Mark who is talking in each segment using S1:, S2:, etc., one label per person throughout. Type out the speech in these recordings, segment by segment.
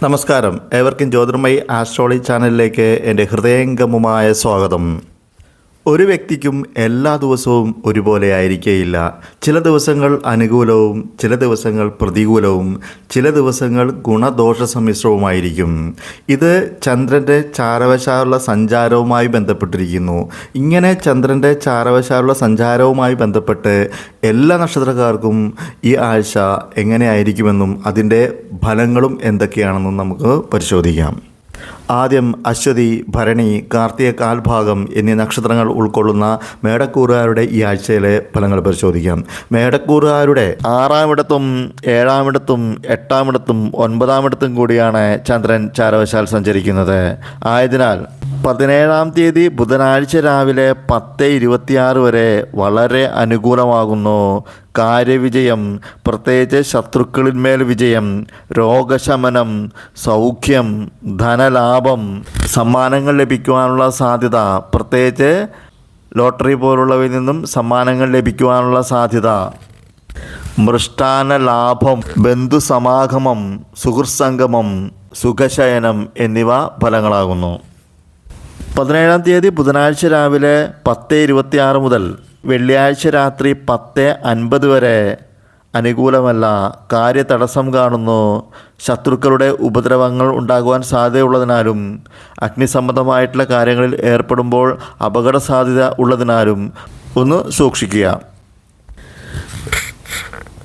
S1: നമസ്കാരം, ഏവർക്കും ജ്യോതിർമയി ആസ്ട്രോളജി ചാനലിലേക്ക് എൻ്റെ ഹൃദയംഗമമായ സ്വാഗതം. ഒരു വ്യക്തിക്കും എല്ലാ ദിവസവും ഒരുപോലെ ആയിരിക്കുകയില്ല. ചില ദിവസങ്ങൾ അനുകൂലവും ചില ദിവസങ്ങൾ പ്രതികൂലവും ചില ദിവസങ്ങൾ ഗുണദോഷ സമ്മിശ്രവുമായിരിക്കും. ഇത് ചന്ദ്രൻ്റെ ചാരവശാലുള്ള സഞ്ചാരവുമായി ബന്ധപ്പെട്ടിരിക്കുന്നു. ഇങ്ങനെ ചന്ദ്രൻ്റെ ചാരവശാലുള്ള സഞ്ചാരവുമായി ബന്ധപ്പെട്ട് എല്ലാ നക്ഷത്രക്കാർക്കും ഈ ആഴ്ച എങ്ങനെയായിരിക്കുമെന്നും അതിൻ്റെ ഫലങ്ങളും എന്തൊക്കെയാണെന്നും നമുക്ക് പരിശോധിക്കാം. ആദ്യം അശ്വതി, ഭരണി, കാർത്തിക കാൽഭാഗം എന്നീ നക്ഷത്രങ്ങൾ ഉൾക്കൊള്ളുന്ന മേടക്കൂറുകാരുടെ ഈ ആഴ്ചയിലെ ഫലങ്ങൾ പരിശോധിക്കാം. മേടക്കൂറുകാരുടെ 6-ാമിടത്തും 7-ാമിടത്തും 8-ാമിടത്തും 9-ാമിടത്തും കൂടിയാണ് ചന്ദ്രൻ ചാരവശാൽ സഞ്ചരിക്കുന്നത്. ആയതിനാൽ 17-ാം തീയതി ബുധനാഴ്ച രാവിലെ 10:26 വരെ വളരെ അനുകൂലമാകുന്നു. കാര്യവിജയം, പ്രത്യേകിച്ച് ശത്രുക്കളിന്മേൽ വിജയം, രോഗശമനം, സൗഖ്യം, ധനലാഭം, സമ്മാനങ്ങൾ ലഭിക്കുവാനുള്ള സാധ്യത, പ്രത്യേകിച്ച് ലോട്ടറി പോലുള്ളവയിൽ നിന്നും സമ്മാനങ്ങൾ ലഭിക്കുവാനുള്ള സാധ്യത, മൃഷ്ടാന ലാഭം, ബന്ധുസമാഗമം, സുഹൃത്സംഗമം, സുഖശയനം എന്നിവ ഫലങ്ങളാകുന്നു. 17-ാം തീയതി ബുധനാഴ്ച രാവിലെ 10:26 മുതൽ വെള്ളിയാഴ്ച രാത്രി 10:50 വരെ അനുകൂലമല്ല. കാര്യതടസ്സം കാണുന്നു. ശത്രുക്കളുടെ ഉപദ്രവങ്ങൾ ഉണ്ടാകുവാൻ സാധ്യതയുള്ളതിനാലും അഗ്നിസംബന്ധമായിട്ടുള്ള കാര്യങ്ങളിൽ ഏർപ്പെടുമ്പോൾ അപകട സാധ്യത ഉള്ളതിനാലും ഒന്ന് സൂക്ഷിക്കുക.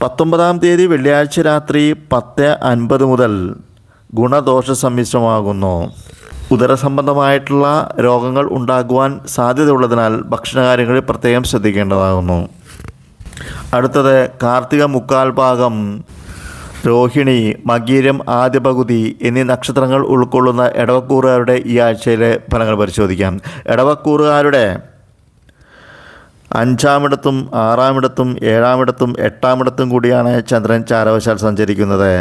S1: 19-ാം തീയതി വെള്ളിയാഴ്ച രാത്രി 10:50 മുതൽ ഗുണദോഷ സമ്മിശ്രമാകുന്നു. ഉദരസംബന്ധമായിട്ടുള്ള രോഗങ്ങൾ ഉണ്ടാകുവാൻ സാധ്യതയുള്ളതിനാൽ ഭക്ഷണകാര്യങ്ങളിൽ പ്രത്യേകം ശ്രദ്ധിക്കേണ്ടതാകുന്നു. അടുത്തത് കാർത്തിക മുക്കാൽ ഭാഗം, രോഹിണി, മകീരം ആദ്യ പകുതി എന്നീ നക്ഷത്രങ്ങൾ ഉൾക്കൊള്ളുന്ന ഇടവക്കൂറുകാരുടെ ഈ ആഴ്ചയിലെ ഫലങ്ങൾ പരിശോധിക്കാം. ഇടവക്കൂറുകാരുടെ 5-ാമിടത്തും 6-ാമിടത്തും 7-ാമിടത്തും 8-ാമിടത്തും കൂടിയാണ് ചന്ദ്രൻ ചാരവശാൽ സഞ്ചരിക്കുന്നത്.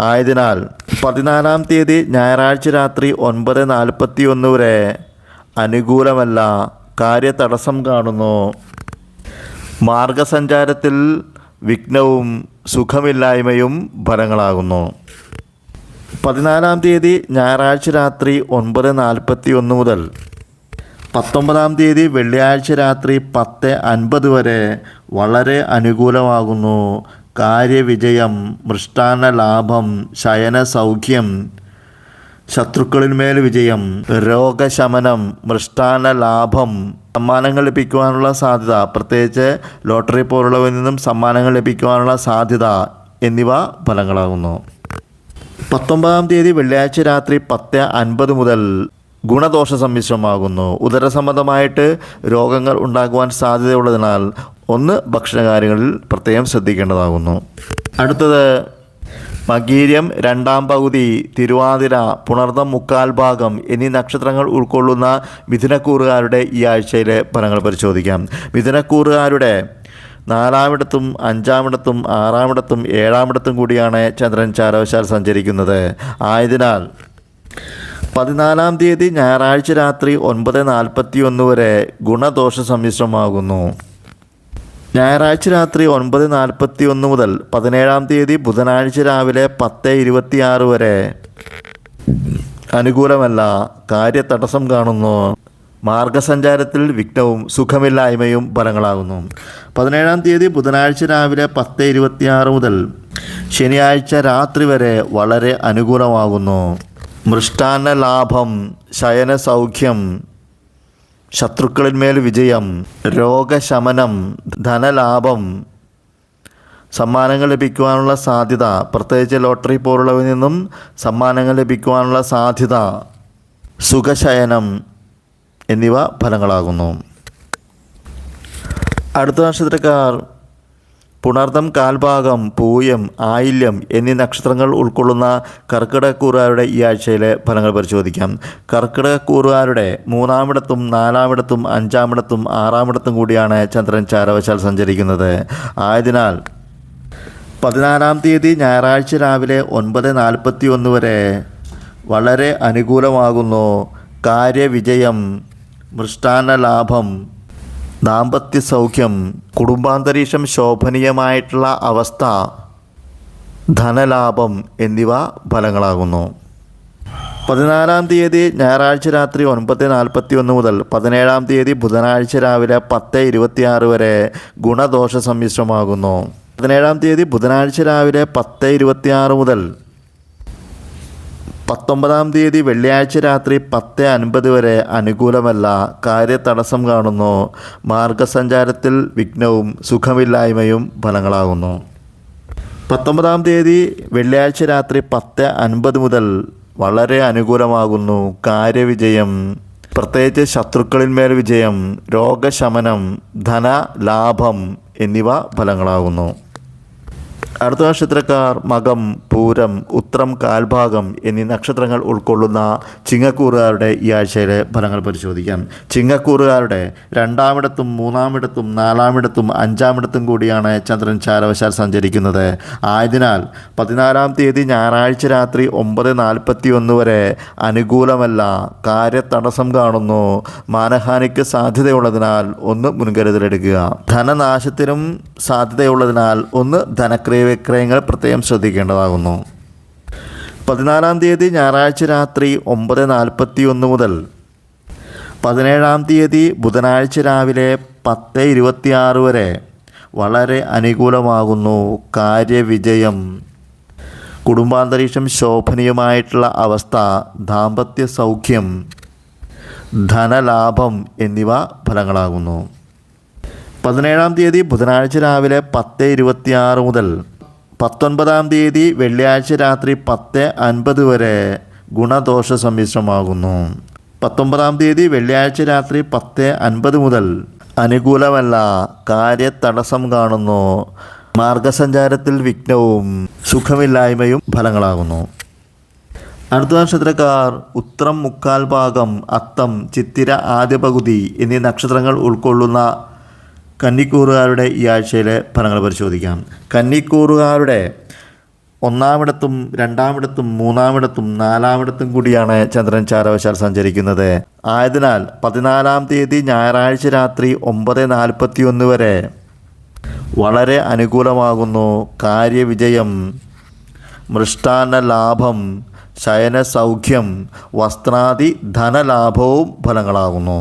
S1: ആയതിനാൽ 14-ാം തീയതി ഞായറാഴ്ച രാത്രി 9:41 വരെ അനുകൂലമല്ല. കാര്യതടസ്സം കാണുന്നു. മാർഗസഞ്ചാരത്തിൽ വിഘ്നവും സുഖമില്ലായ്മയും ഫലങ്ങളാകുന്നു. 14-ാം തീയതി ഞായറാഴ്ച രാത്രി 9:41 മുതൽ 19-ാം തീയതി വെള്ളിയാഴ്ച രാത്രി 10:50 വരെ വളരെ അനുകൂലമാകുന്നു. കാര്യവിജയം, മൃഷ്ടാന്ന ലാഭം, ശയന സൗഖ്യം, ശത്രുക്കളിന്മേൽ വിജയം, രോഗശമനം, മൃഷ്ടാന്ന ലാഭം, സമ്മാനങ്ങൾ ലഭിക്കുവാനുള്ള സാധ്യത, പ്രത്യേകിച്ച് ലോട്ടറി പോലുള്ളവയിൽ നിന്നും സമ്മാനങ്ങൾ ലഭിക്കുവാനുള്ള സാധ്യത എന്നിവ ഫലങ്ങളാകുന്നു. 19-ാം തീയതി വെള്ളിയാഴ്ച രാത്രി 10:50 മുതൽ ഗുണദോഷ സമ്മിശ്രമാകുന്നു. ഉദരസംബന്ധമായിട്ട് രോഗങ്ങൾ ഉണ്ടാകുവാൻ സാധ്യതയുള്ളതിനാൽ ഒന്ന് ഭക്ഷണകാര്യങ്ങളിൽ പ്രത്യേകം ശ്രദ്ധിക്കേണ്ടതാകുന്നു. അടുത്തത് മകീരം 2-ാം പകുതി, തിരുവാതിര, പുണർദം മുക്കാൽ ഭാഗം എന്നീ നക്ഷത്രങ്ങൾ ഉൾക്കൊള്ളുന്ന മിഥുനക്കൂറുകാരുടെ ഈ ആഴ്ചയിലെ ഫലങ്ങൾ പരിശോധിക്കാം. മിഥുനക്കൂറുകാരുടെ 4-ാമിടത്തും 5-ാമിടത്തും 6-ാമിടത്തും 7-ാമിടത്തും കൂടിയാണ് ചന്ദ്രൻ ചാരവശാൽ സഞ്ചരിക്കുന്നത്. ആയതിനാൽ 14-ാം തീയതി ഞായറാഴ്ച രാത്രി 9:41 വരെ ഗുണദോഷ സമ്മിശ്രമാകുന്നു. ഞായറാഴ്ച രാത്രി 9:41 മുതൽ 17-ാം തീയതി ബുധനാഴ്ച രാവിലെ 10:26 വരെ അനുകൂലമല്ല. കാര്യതടസ്സം കാണുന്നു. മാർഗസഞ്ചാരത്തിൽ വിഘ്നവും സുഖമില്ലായ്മയും ഫലങ്ങളാകുന്നു. 17-ാം തീയതി ബുധനാഴ്ച രാവിലെ 10:26 മുതൽ ശനിയാഴ്ച രാത്രി വരെ വളരെ അനുകൂലമാകുന്നു. മൃഷ്ടാന്ന ലാഭം, ശയന സൗഖ്യം, ശത്രുക്കളിന്മേൽ വിജയം, രോഗശമനം, ധനലാഭം, സമ്മാനങ്ങൾ ലഭിക്കുവാനുള്ള സാധ്യത, പ്രത്യേകിച്ച് ലോട്ടറി പോലുള്ളവയിൽ നിന്നും സമ്മാനങ്ങൾ ലഭിക്കുവാനുള്ള സാധ്യത, സുഖശയനം എന്നിവ ഫലങ്ങളാകുന്നു. അടുത്ത നക്ഷത്രക്കാർ പുണർദം കാൽഭാഗം, പൂയം, ആയില്യം എന്നീ നക്ഷത്രങ്ങൾ ഉൾക്കൊള്ളുന്ന കർക്കിടകക്കൂറുകാരുടെ ഈ ആഴ്ചയിലെ ഫലങ്ങൾ പരിശോധിക്കാം. കർക്കിടകക്കൂറുകാരുടെ 3-ാമിടത്തും 4-ാമിടത്തും 5-ാമിടത്തും 6-ാമിടത്തും കൂടിയാണ് ചന്ദ്രൻ ചാരവശാൽ സഞ്ചരിക്കുന്നത്. ആയതിനാൽ 14-ാം തീയതി ഞായറാഴ്ച രാവിലെ 9:41 വരെ വളരെ അനുകൂലമാകുന്നു. കാര്യവിജയം, മൃഷ്ടാന്ന ലാഭം, ദാമ്പത്യ സൗഖ്യം, കുടുംബാന്തരീക്ഷം ശോഭനീയമായിട്ടുള്ള അവസ്ഥ, ധനലാഭം എന്നിവ ഫലങ്ങളാകുന്നു. 14-ാം തീയതി ഞായറാഴ്ച രാത്രി 9:41 മുതൽ 17-ാം തീയതി ബുധനാഴ്ച രാവിലെ 10:26 വരെ ഗുണദോഷ സമ്മിശ്രമാകുന്നു. 17-ാം തീയതി ബുധനാഴ്ച രാവിലെ 10:26 മുതൽ 19-ാം തീയതി വെള്ളിയാഴ്ച രാത്രി 10:50 വരെ അനുകൂലമല്ല, കാര്യതടസ്സം കാണുന്നു. മാർഗസഞ്ചാരത്തിൽ വിഘ്നവും സുഖമില്ലായ്മയും ഫലങ്ങളാകുന്നു. 19-ാം തീയതി വെള്ളിയാഴ്ച രാത്രി 10:50 മുതൽ വളരെ അനുകൂലമാകുന്നു. കാര്യവിജയം, പ്രത്യേകിച്ച് ശത്രുക്കളിന്മേൽ വിജയം, രോഗശമനം, ധനലാഭം എന്നിവ ഫലങ്ങളാകുന്നു. അടുത്ത നക്ഷത്രക്കാർ മകം, പൂരം, ഉത്രം കാൽഭാഗം എന്നീ നക്ഷത്രങ്ങൾ ഉൾക്കൊള്ളുന്ന ചിങ്ങക്കൂറുകാരുടെ ഈ ആഴ്ചയിലെ ഫലങ്ങൾ പരിശോധിക്കാം. ചിങ്ങക്കൂറുകാരുടെ 2-ാമിടത്തും 3-ാമിടത്തും 4-ാമിടത്തും 5-ാമിടത്തും കൂടിയാണ് ചന്ദ്രൻ ചാരവശാൽ സഞ്ചരിക്കുന്നത്. ആയതിനാൽ 14-ാം തീയതി ഞായറാഴ്ച രാത്രി 9:41 വരെ അനുകൂലമല്ല, കാര്യതടസ്സം കാണുന്നു. മാനഹാനിക്ക് സാധ്യതയുള്ളതിനാൽ ഒന്ന് മുൻകരുതലെടുക്കുക. ധനനാശത്തിനും സാധ്യതയുള്ളതിനാൽ ഒന്ന് വിക്രയങ്ങൾ പ്രത്യേകം ശ്രദ്ധിക്കേണ്ടതാകുന്നു. 14-ാം തീയതി ഞായറാഴ്ച രാത്രി 9:41 മുതൽ 17-ാം തീയതി ബുധനാഴ്ച രാവിലെ 10:26 വരെ വളരെ അനുകൂലമാകുന്നു. കാര്യവിജയം, കുടുംബാന്തരീക്ഷം ശോഭനീയമായിട്ടുള്ള അവസ്ഥ, ദാമ്പത്യ സൗഖ്യം, ധനലാഭം എന്നിവ ഫലങ്ങളാകുന്നു. 17-ാം തീയതി ബുധനാഴ്ച രാവിലെ 10:26 മുതൽ 19-ാം തീയതി വെള്ളിയാഴ്ച രാത്രി 10:50 വരെ ഗുണദോഷ സമ്മിശ്രമാകുന്നു. 19-ാം തീയതി വെള്ളിയാഴ്ച രാത്രി 10:50 മുതൽ അനുകൂലമല്ല, കാര്യതടസ്സം കാണുന്നു. മാർഗസഞ്ചാരത്തിൽ വിഘ്നവും സുഖമില്ലായ്മയും ഫലങ്ങളാകുന്നു. അടുത്ത നക്ഷത്രക്കാർ ഉത്രം മുക്കാൽ ഭാഗം, അത്തം, ചിത്തിര ആദ്യ പകുതി എന്നീ നക്ഷത്രങ്ങൾ ഉൾക്കൊള്ളുന്ന കന്നിക്കൂറുകാരുടെ ഈ ആഴ്ചയിലെ ഫലങ്ങൾ പരിശോധിക്കാം. കന്നിക്കൂറുകാരുടെ 1-ാമിടത്തും 2-ാമിടത്തും 3-ാമിടത്തും 4-ാമിടത്തും കൂടിയാണ് ചന്ദ്രൻ ചാരവശാൽ സഞ്ചരിക്കുന്നത്. ആയതിനാൽ 14-ാം തീയതി ഞായറാഴ്ച രാത്രി 9:41 വരെ വളരെ അനുകൂലമാകുന്നു. കാര്യവിജയം, മൃഷ്ടാന്ന ലാഭം, ശയന സൗഖ്യം, വസ്ത്രാദി ധനലാഭവും ഫലങ്ങളാകുന്നു.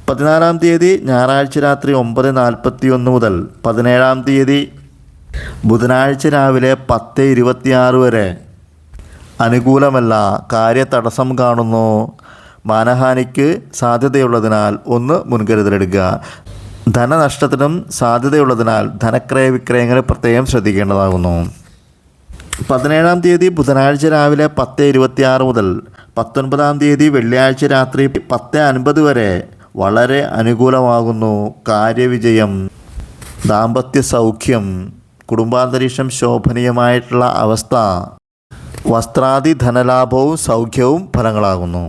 S1: 14-ാം തീയതി ഞായറാഴ്ച രാത്രി 9:41 മുതൽ 17-ാം തീയതി ബുധനാഴ്ച രാവിലെ 10:26 വരെ അനുകൂലമല്ല, കാര്യതടസ്സം കാണുന്നു. മാനഹാനിക്ക് സാധ്യതയുള്ളതിനാൽ ഒന്ന് മുൻകരുതലെടുക്കുക. ധനനഷ്ടത്തിനും സാധ്യതയുള്ളതിനാൽ വിക്രയങ്ങൾ പ്രത്യേകം ശ്രദ്ധിക്കേണ്ടതാകുന്നു. 17-ാം തീയതി ബുധനാഴ്ച രാവിലെ 10:26 മുതൽ 19-ാം തീയതി വെള്ളിയാഴ്ച രാത്രി 10:50 വരെ വളരെ അനുകൂലമാകുന്നു. കാര്യവിജയം, ദാമ്പത്യ സൗഖ്യം, കുടുംബാന്തരീക്ഷം ശോഭനീയമായിട്ടുള്ള അവസ്ഥ, വസ്ത്രാദി ധനലാഭവും സൗഖ്യവും ഫലങ്ങളാകുന്നു.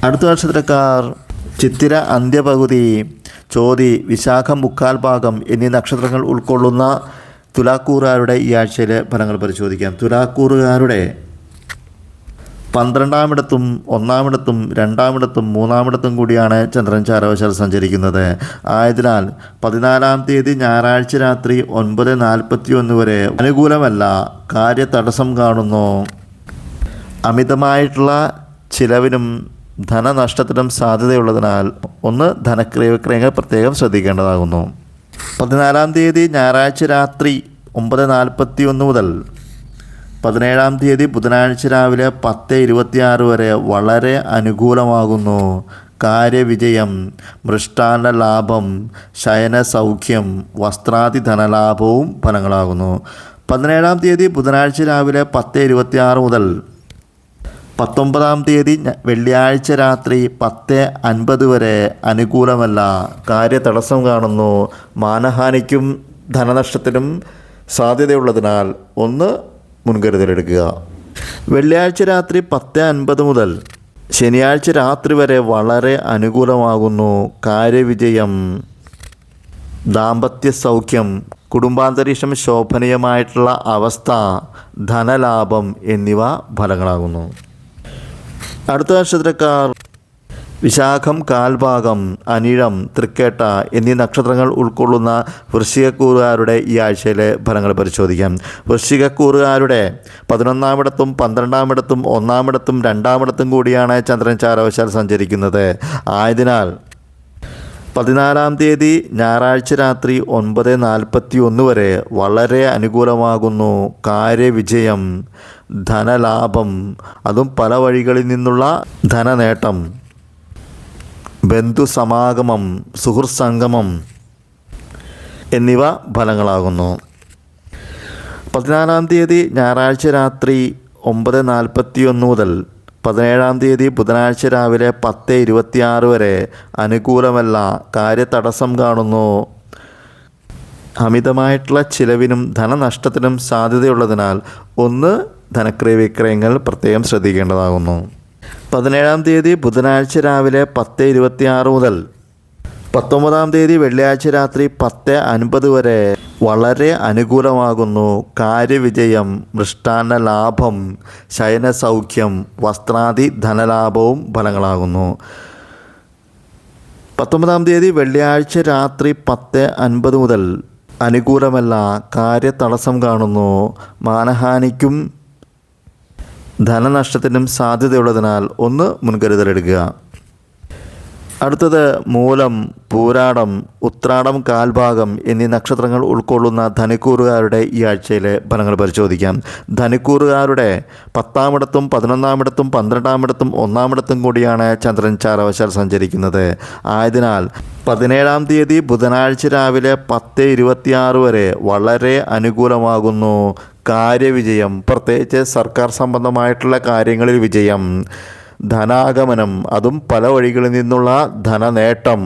S1: അടുത്ത നക്ഷത്രക്കാർ ചിത്തിര അന്ത്യപകുതി, ചോതി, വിശാഖം മുക്കാൽ ഭാഗം എന്നീ നക്ഷത്രങ്ങൾ ഉൾക്കൊള്ളുന്ന തുലാക്കൂറുകാരുടെ ഈ ആഴ്ചയിലെ ഫലങ്ങൾ പരിശോധിക്കാം. തുലാക്കൂറുകാരുടെ 12-ാമിടത്തും 1-ാമിടത്തും 2-ാമിടത്തും 3-ാമിടത്തും കൂടിയാണ് ചന്ദ്രൻ ചാരവശാൽ സഞ്ചരിക്കുന്നത്. ആയതിനാൽ 14-ാം തീയതി ഞായറാഴ്ച രാത്രി 9:41 വരെ അനുകൂലമല്ല, കാര്യതടസ്സം കാണുന്നു. അമിതമായിട്ടുള്ള ചിലവിനും ധനനഷ്ടത്തിനും സാധ്യതയുള്ളതിനാൽ ഒന്ന് വിക്രയങ്ങൾ പ്രത്യേകം ശ്രദ്ധിക്കേണ്ടതാകുന്നു. 14-ാം തീയതി ഞായറാഴ്ച രാത്രി 9:41 മുതൽ 17-ാം തീയതി ബുധനാഴ്ച രാവിലെ 10:26 വരെ വളരെ അനുകൂലമാകുന്നു. കാര്യവിജയം, മൃഷ്ടാന്ന ലാഭം, ശയന സൗഖ്യം, വസ്ത്രാദി ധനലാഭവും ഫലങ്ങളാകുന്നു. 17-ാം തീയതി ബുധനാഴ്ച രാവിലെ 10:26 മുതൽ 19-ാം തീയതി വെള്ളിയാഴ്ച രാത്രി 10:50 വരെ അനുകൂലമല്ല, കാര്യതടസ്സം കാണുന്നു. മാനഹാനിക്കും ധനനഷ്ടത്തിനും സാധ്യതയുള്ളതിനാൽ ഒന്ന് മുൻകരുതലെടുക്കുക. വെള്ളിയാഴ്ച രാത്രി 10:50 മുതൽ ശനിയാഴ്ച രാത്രി വരെ വളരെ അനുകൂലമാകുന്നു. കാര്യവിജയം, ദാമ്പത്യ സൗഖ്യം, കുടുംബാന്തരീക്ഷം ശോഭനീയമായിട്ടുള്ള അവസ്ഥ, ധനലാഭം എന്നിവ ഫലങ്ങളാകുന്നു. അടുത്ത നക്ഷത്രക്കാർ വിശാഖം, കാൽഭാഗം, അനിഴം, തൃക്കേട്ട എന്നീ നക്ഷത്രങ്ങൾ ഉൾക്കൊള്ളുന്ന വൃശ്ചികക്കൂറുകാരുടെ ഈ ആഴ്ചയിലെ ഫലങ്ങൾ പരിശോധിക്കാം. വൃശ്ചികക്കൂറുകാരുടെ 11-ഇടത്തും 12-ഇടത്തും 1-ഇടത്തും 2-ഇടത്തും കൂടിയാണ് ചന്ദ്രൻ ചാരവശാൽ സഞ്ചരിക്കുന്നത്. ആയതിനാൽ 14-ാം തീയതി ഞായറാഴ്ച രാത്രി 9:41 വരെ വളരെ അനുകൂലമാകുന്നു. കാര്യവിജയം, ധനലാഭം, അതും പല വഴികളിൽ നിന്നുള്ള ധനനേട്ടം, ബന്ധുസമാഗമം, സുഹൃത്സംഗമം എന്നിവ ഫലങ്ങളാകുന്നു. 14-ാം തീയതി ഞായറാഴ്ച രാത്രി 9:41 മുതൽ 17-ാം തീയതി ബുധനാഴ്ച രാവിലെ 10:26 വരെ അനുകൂലമല്ല. കാര്യതടസ്സം കാണുന്നു. അമിതമായിട്ടുള്ള ചിലവിനും ധനനഷ്ടത്തിനും സാധ്യതയുള്ളതിനാൽ ധനക്രയ വിക്രയങ്ങൾ പ്രത്യേകം ശ്രദ്ധിക്കേണ്ടതാകുന്നു. 17-ാം തീയതി ബുധനാഴ്ച രാവിലെ 10:26 മുതൽ 19-ാം തീയതി വെള്ളിയാഴ്ച രാത്രി 10:50 വരെ വളരെ അനുകൂലമാകുന്നു. കാര്യവിജയം, മൃഷ്ടാന്ന ലാഭം, ശയനസൗഖ്യം, വസ്ത്രാദി ധനലാഭവും ഫലങ്ങളാകുന്നു. 19-ാം തീയതി വെള്ളിയാഴ്ച രാത്രി 10:50 മുതൽ അനുകൂലമല്ല. കാര്യതടസ്സം കാണുന്നു. മാനഹാനിക്കും ധനനഷ്ടത്തിനും സാധ്യതയുള്ളതിനാൽ മുൻകരുതലെടുക്കുക. അടുത്തത് മൂലം, പൂരാടം, ഉത്രാടം, കാൽഭാഗം എന്നീ നക്ഷത്രങ്ങൾ ഉൾക്കൊള്ളുന്ന ധനുക്കൂറുകാരുടെ ഈ ആഴ്ചയിലെ ഫലങ്ങൾ പരിശോധിക്കാം. ധനുക്കൂറുകാരുടെ 10-ാം-ഇടത്തും 11-ാം-ഇടത്തും 12-ാം-ഇടത്തും 1-ാം-ഇടത്തും കൂടിയാണ് ചന്ദ്രൻ ചാരവശാൽ സഞ്ചരിക്കുന്നത്. ആയതിനാൽ 17-ാം തീയതി ബുധനാഴ്ച രാവിലെ 10:26 വരെ വളരെ അനുകൂലമാകുന്നു. കാര്യവിജയം, പ്രത്യേകിച്ച് സർക്കാർ സംബന്ധമായിട്ടുള്ള കാര്യങ്ങളിൽ വിജയം, ധനാഗമനം, അതും പല വഴികളിൽ നിന്നുള്ള ധനനേട്ടം,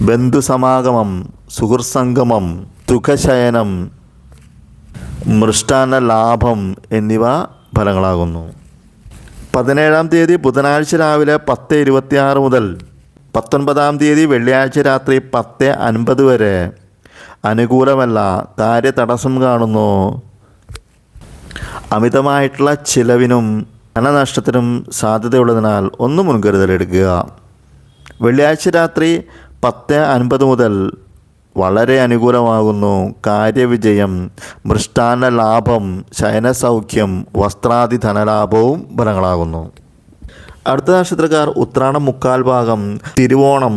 S1: ബന്ധുസമാഗമം, സുഹൃത്സംഗമം, സുഖശയനം, മൃഷ്ടാന്ന ലാഭം എന്നിവ ഫലങ്ങളാകുന്നു. 17-ാം തീയതി ബുധനാഴ്ച രാവിലെ 10:26 മുതൽ 19-ാം തീയതി വെള്ളിയാഴ്ച രാത്രി 10:50 വരെ അനുകൂലമല്ല. കാര്യതടസ്സം കാണുന്നു. അമിതമായിട്ടുള്ള ചിലവിനും ധനനഷ്ടത്തിനും സാധ്യതയുള്ളതിനാൽ മുൻകരുതലെടുക്കുക. വെള്ളിയാഴ്ച രാത്രി 10:50 മുതൽ വളരെ അനുകൂലമാകുന്നു. കാര്യവിജയം, മൃഷ്ടാന്ന ലാഭം, ശയനസൗഖ്യം, വസ്ത്രാദി ധനലാഭവും ഫലങ്ങളാകുന്നു. അടുത്ത നക്ഷത്രക്കാർ ഉത്രാടം, മുക്കാൽ ഭാഗം, തിരുവോണം,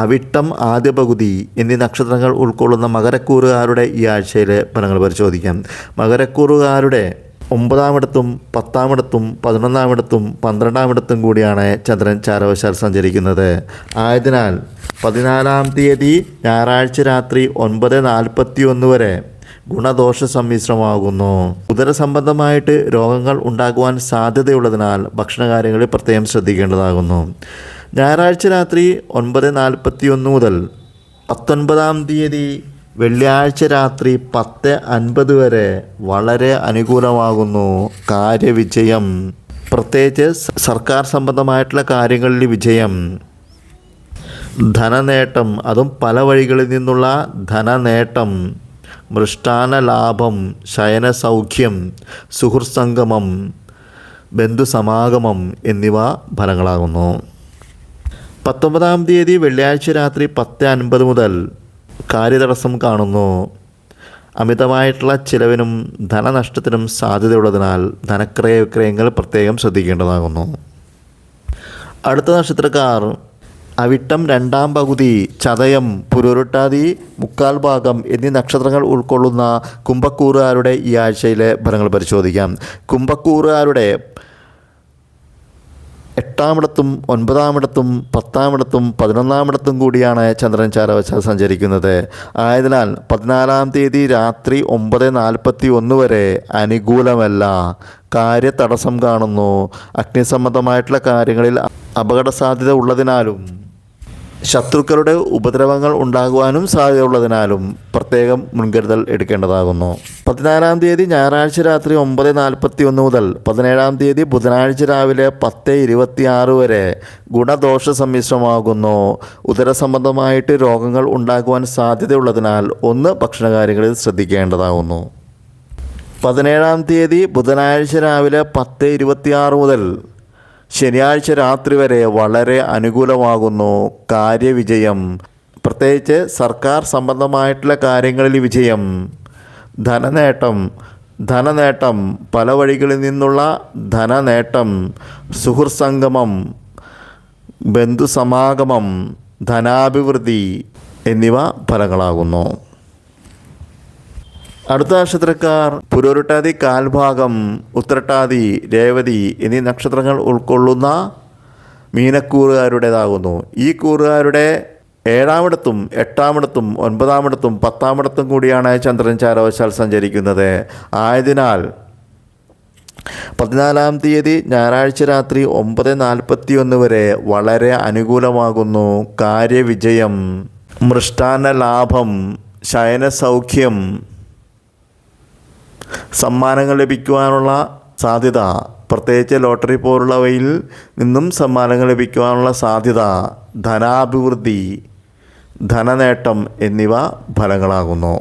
S1: അവിട്ടം, ആദ്യ പകുതി എന്നീ നക്ഷത്രങ്ങൾ ഉൾക്കൊള്ളുന്ന മകരക്കൂറുകാരുടെ ഈ ആഴ്ചയിലെ ഫലങ്ങൾ പരിശോധിക്കാം. മകരക്കൂറുകാരുടെ 9-ാം-ഇടത്തും 10-ാം-ഇടത്തും 11-ാം-ഇടത്തും 12-ാം-ഇടത്തും കൂടിയാണ് ചന്ദ്രൻ ചാരവശാൽ സഞ്ചരിക്കുന്നത്. ആയതിനാൽ 14-ാം തീയതി ഞായറാഴ്ച രാത്രി 9:41 വരെ ഗുണദോഷ സമ്മിശ്രമാകുന്നു. ഉദരസംബന്ധമായിട്ട് രോഗങ്ങൾ ഉണ്ടാകുവാൻ സാധ്യതയുള്ളതിനാൽ ഭക്ഷണകാര്യങ്ങളിൽ പ്രത്യേകം ശ്രദ്ധിക്കേണ്ടതാകുന്നു. ഞായറാഴ്ച രാത്രി 9:41 മുതൽ 19-ാം തീയതി വെള്ളിയാഴ്ച രാത്രി 10:50 വരെ വളരെ അനുകൂലമാകുന്നു. കാര്യവിജയം, പ്രത്യേകിച്ച് സർക്കാർ സംബന്ധമായിട്ടുള്ള കാര്യങ്ങളിൽ വിജയം, ധനനേട്ടം, അതും പല വഴികളിൽ നിന്നുള്ള ധനനേട്ടം, മൃഷ്ടാന്ന ലാഭം, ശയനസൗഖ്യം, സുഹൃത്സംഗമം, ബന്ധുസമാഗമം എന്നിവ ഫലങ്ങളാകുന്നു. 19-ാം തീയതി വെള്ളിയാഴ്ച രാത്രി 10:50 മുതൽ കാര്യതടസ്സം കാണുന്നു. അമിതമായിട്ടുള്ള ചിലവിനും ധനനഷ്ടത്തിനും സാധ്യതയുള്ളതിനാൽ ധനക്രയ വിക്രയങ്ങൾ പ്രത്യേകം ശ്രദ്ധിക്കേണ്ടതാകുന്നു. അടുത്ത നക്ഷത്രക്കാർ അവിട്ടം, 2-ാം പകുതി, ചതയം, പുരുരുട്ടാതി, മുക്കാൽ ഭാഗം എന്നീ നക്ഷത്രങ്ങൾ ഉൾക്കൊള്ളുന്ന കുംഭക്കൂറുകാരുടെ ഈ ആഴ്ചയിലെ ഫലങ്ങൾ പരിശോധിക്കാം. കുംഭക്കൂറുകാരുടെ 8-ാം-ഇടത്തും 9-ാം-ഇടത്തും 10-ാം-ഇടത്തും 11-ാം-ഇടത്തും കൂടിയാണ് ചന്ദ്രൻ ചാരവശാൽ സഞ്ചരിക്കുന്നത്. ആയതിനാൽ 14-ാം തീയതി രാത്രി 9:41 വരെ അനുകൂലമല്ല. കാര്യതടസ്സം കാണുന്നു. അഗ്നിസംബന്ധമായിട്ടുള്ള കാര്യങ്ങളിൽ അപകട സാധ്യത ഉള്ളതിനാലും ശത്രുക്കളുടെ ഉപദ്രവങ്ങൾ ഉണ്ടാകുവാനും സാധ്യതയുള്ളതിനാലും പ്രത്യേകം മുൻകരുതൽ എടുക്കേണ്ടതാകുന്നു. 14-ാം തീയതി ഞായറാഴ്ച രാത്രി 9:41 മുതൽ 17-ാം തീയതി ബുധനാഴ്ച രാവിലെ 10:26 വരെ ഗുണദോഷ സമ്മിശ്രമാകുന്നു. ഉദരസംബന്ധമായിട്ട് രോഗങ്ങൾ ഉണ്ടാകുവാൻ സാധ്യതയുള്ളതിനാൽ ഭക്ഷണകാര്യങ്ങളിൽ ശ്രദ്ധിക്കേണ്ടതാകുന്നു. 17-ാം തീയതി ബുധനാഴ്ച രാവിലെ 10:26 മുതൽ ശനിയാഴ്ച രാത്രി വരെ വളരെ അനുകൂലമാകുന്നു. കാര്യവിജയം, പ്രത്യേകിച്ച് സർക്കാർ സംബന്ധമായിട്ടുള്ള കാര്യങ്ങളിൽ വിജയം. ധനനേട്ടം, പല വഴികളിൽ നിന്നുള്ള ധനനേട്ടം, സുഹൃത്സംഗമം, ബന്ധുസമാഗമം, ധനാഭിവൃദ്ധി എന്നിവ ഫലങ്ങളാകുന്നു. അടുത്ത നക്ഷത്രക്കാർ പുരോരുട്ടാതി, കാൽഭാഗം, ഉത്രട്ടാതി, രേവതി എന്നീ നക്ഷത്രങ്ങൾ ഉൾക്കൊള്ളുന്ന മീനക്കൂറുകാരുടേതാകുന്നു. ഈ കൂറുകാരുടെ 7-ാമിടത്തും 8-ാമിടത്തും 9-ാമിടത്തും 10-ാമിടത്തും കൂടിയാണ് ചന്ദ്രൻ ചാരവശാൽ സഞ്ചരിക്കുന്നത്. ആയതിനാൽ 14-ാം തീയതി ഞായറാഴ്ച രാത്രി 9:41 വരെ വളരെ അനുകൂലമാകുന്നു. കാര്യവിജയം, മൃഷ്ടാന്ന ലാഭം, ശയനസൗഖ്യം, സമ്മാനങ്ങൾ ലഭിക്കുവാനുള്ള സാധ്യത, പ്രത്യേകിച്ച് ലോട്ടറി പോലുള്ളവയിൽ നിന്നും സമ്മാനങ്ങൾ ലഭിക്കുവാനുള്ള സാധ്യത, ധനാഭിവൃദ്ധി, ധനനേട്ടം എന്നിവ ഫലങ്ങളാകുന്നു.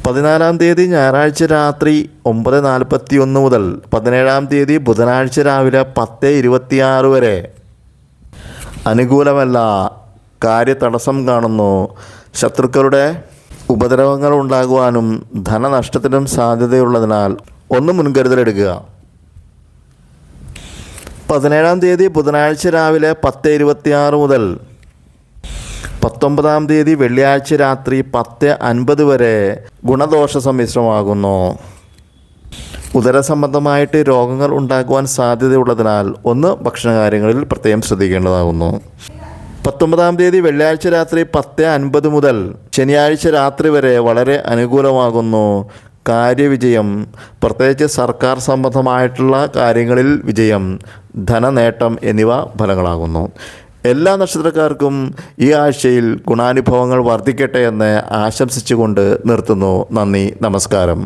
S1: 14-ാം തീയതി ഞായറാഴ്ച രാത്രി 9:41 മുതൽ 17-ാം തീയതി ബുധനാഴ്ച രാവിലെ 10:26 വരെ അനുകൂലമല്ല. കാര്യതടസ്സം കാണുന്നു. ശത്രുക്കളുടെ ഉപദ്രവങ്ങൾ ഉണ്ടാകുവാനും ധനനഷ്ടത്തിനും സാധ്യതയുള്ളതിനാൽ ഒന്ന് മുൻകരുതലെടുക്കുക. 17-ാം തീയതി ബുധനാഴ്ച രാവിലെ 10:26 മുതൽ 19-ാം തീയതി വെള്ളിയാഴ്ച രാത്രി 10:50 വരെ ഗുണദോഷ സമ്മിശ്രമാകുന്നു. ഉദരസംബന്ധമായിട്ട് രോഗങ്ങൾ ഉണ്ടാകുവാൻ സാധ്യതയുള്ളതിനാൽ ഒന്ന് ഭക്ഷണകാര്യങ്ങളിൽ പ്രത്യേകം ശ്രദ്ധിക്കേണ്ടതാകുന്നു. 19-ാം തീയതി വെള്ളിയാഴ്ച രാത്രി 10:50 മുതൽ ശനിയാഴ്ച രാത്രി വരെ വളരെ അനുകൂലമാകുന്നു. കാര്യവിജയം, പ്രത്യേകിച്ച് സർക്കാർ സംബന്ധമായിട്ടുള്ള കാര്യങ്ങളിൽ വിജയം, ധനനേട്ടം എന്നിവ ഫലങ്ങളാകുന്നു. എല്ലാ നക്ഷത്രക്കാർക്കും ഈ ആഴ്ചയിൽ ഗുണാനുഭവങ്ങൾ വർദ്ധിക്കട്ടെ എന്ന് ആശംസിച്ചുകൊണ്ട് നിർത്തുന്നു. നന്ദി, നമസ്കാരം.